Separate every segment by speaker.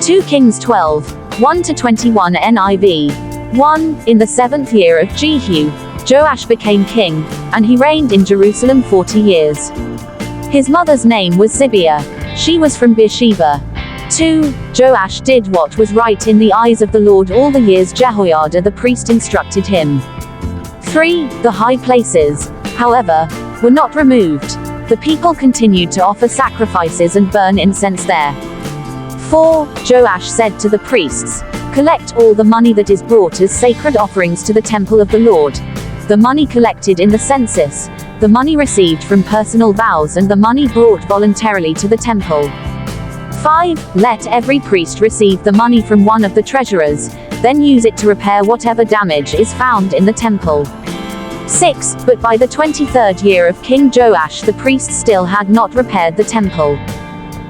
Speaker 1: 2 Kings 12, 1-21 NIV. 1. In the 7th year of Jehu, Joash became king, and he reigned in Jerusalem 40 years. His mother's name was Zibiah. She was from Beersheba. 2. Joash did what was right in the eyes of the Lord all the years Jehoiada the priest instructed him. 3. The high places, however, were not removed. The people continued to offer sacrifices and burn incense there. 4. Joash said to the priests, "Collect all the money that is brought as sacred offerings to the temple of the Lord, the money collected in the census, the money received from personal vows and the money brought voluntarily to the temple." 5. Let every priest receive the money from one of the treasurers, then use it to repair whatever damage is found in the temple. 6. But by the 23rd year of King Joash the priests still had not repaired the temple.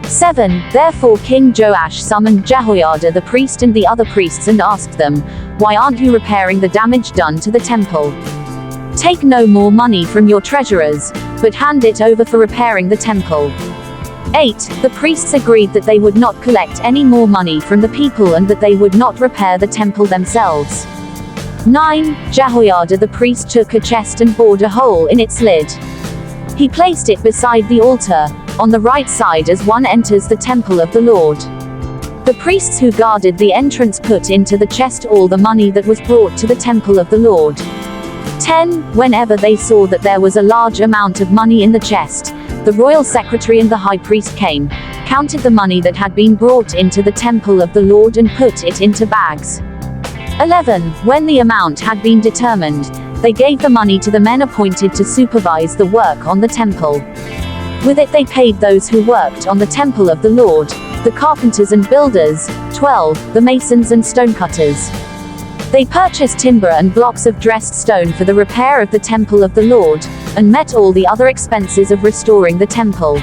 Speaker 1: 7. Therefore King Joash summoned Jehoiada the priest and the other priests and asked them, "Why aren't you repairing the damage done to the temple? Take no more money from your treasurers, but hand it over for repairing the temple." 8. The priests agreed that they would not collect any more money from the people and that they would not repair the temple themselves. 9. Jehoiada the priest took a chest and bored a hole in its lid. He placed it beside the altar, on the right side as one enters the temple of the Lord. The priests who guarded the entrance put into the chest all the money that was brought to the temple of the Lord. 10. Whenever they saw that there was a large amount of money in the chest, the royal secretary and the high priest came, counted the money that had been brought into the temple of the Lord and put it into bags. 11. When the amount had been determined, they gave the money to the men appointed to supervise the work on the temple. With it they paid those who worked on the temple of the Lord, the carpenters and builders. 12. The masons and stonecutters. They purchased timber and blocks of dressed stone for the repair of the temple of the Lord, and met all the other expenses of restoring the temple.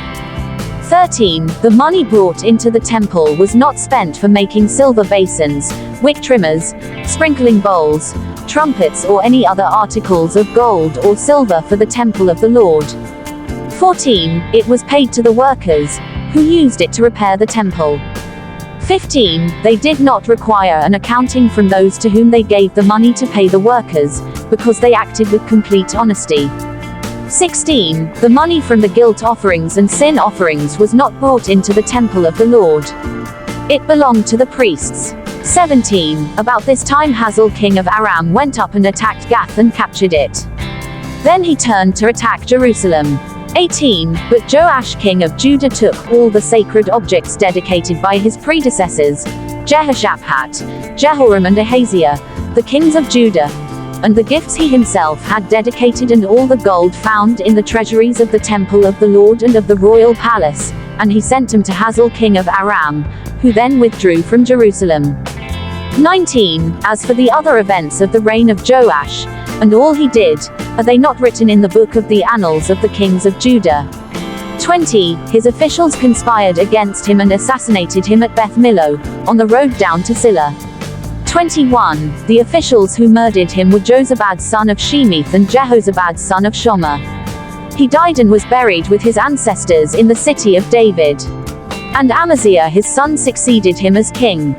Speaker 1: 13. The money brought into the temple was not spent for making silver basins, wick trimmers, sprinkling bowls, trumpets or any other articles of gold or silver for the temple of the Lord. 14. It was paid to the workers, who used it to repair the temple. 15. They did not require an accounting from those to whom they gave the money to pay the workers, because they acted with complete honesty. 16. The money from the guilt offerings and sin offerings was not brought into the temple of the Lord. It belonged to the priests. 17. About this time Hazael king of Aram went up and attacked Gath and captured it. Then he turned to attack Jerusalem. 18. But Joash king of Judah took all the sacred objects dedicated by his predecessors, Jehoshaphat, Jehoram and Ahaziah, the kings of Judah, and the gifts he himself had dedicated and all the gold found in the treasuries of the temple of the Lord and of the royal palace, and he sent them to Hazael king of Aram, who then withdrew from Jerusalem. 19. As for the other events of the reign of Joash, and all he did, are they not written in the book of the annals of the kings of Judah? 20. His officials conspired against him and assassinated him at Beth Millo, on the road down to Silla. 21. The officials who murdered him were Jozabad son of Shemith and Jehozabad son of Shomer. He died and was buried with his ancestors in the city of David. And Amaziah his son succeeded him as king.